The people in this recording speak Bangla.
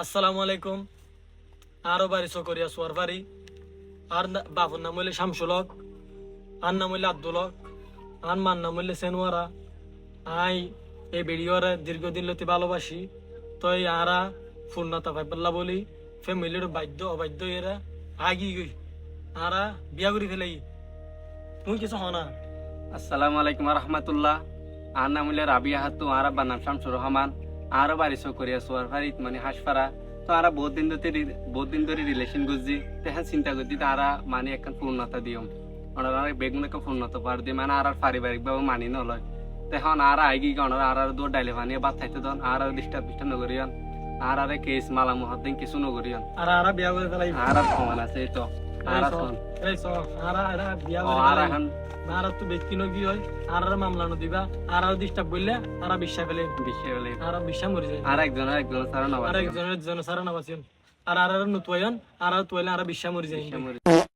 আসসালামু আলাইকুম। আরো বাড়ি চকরিয়া সোয়ার বাড়ি। আর বাপুর নাম হইলে শামসুলক, আর নাম হইলে আব্দুলক, আর মার নাম হইলে সেনওয়ারা। আই এই ভিডিওর দীর্ঘদিন লতি ভালোবাসি। তো এই আরা পূর্ণতা পাইপাল্লা বলি ফ্যামিলির বাধ্য অবাধ্য এরা আগি গই আরা বিয়া করি ফেলাই মুই কিছু হনা। আসসালামু আলাইকুম রহমতুল্লাহ। আর নাম হইলে রাবিয়া হাতু, আর আব্বার নাম শামসুর রহমান। আরো বাড়ি চকরিয়া সোয়ার ফারিত মানে হাসপাড়া। তো আরা বহুত দিন ধরে রিলেশন গুজি তেহান চিন্তা করছি তারা মানে একখান পূর্ণতা দিয়ম ওনারা বেগুন একটা পূর্ণতা পার দিয়ে মানে আর পারিবারিক ভাবে মানি নলয়। তখন আর আইগি ওনারা আর দৌড় ডাইলে বানিয়ে বাদ থাকতে দন আর ডিস্টার্ব নগরিয়ন আর কেস মালা মহদ্দিন কিছু নগরিয়ন আরা বিয়া করে ফেলাই আর সমান আছে এই তো আর শোন এই স আরা বিয়া আর করে এখন আর তো ব্যক্তি নগি হয় আর মামলা ন দিবা আর ডিস্টার্ব বললে আর বিশ্বাস ফেলে বিষয় বলে আর বিশ্বাস মরে যায়। আর একজন সারা আর একজনের সারা নাবাসিন আর নতুয়ায়ন আর তুয়াইলে আর বিশ্বাস মরে যায়। নবাদ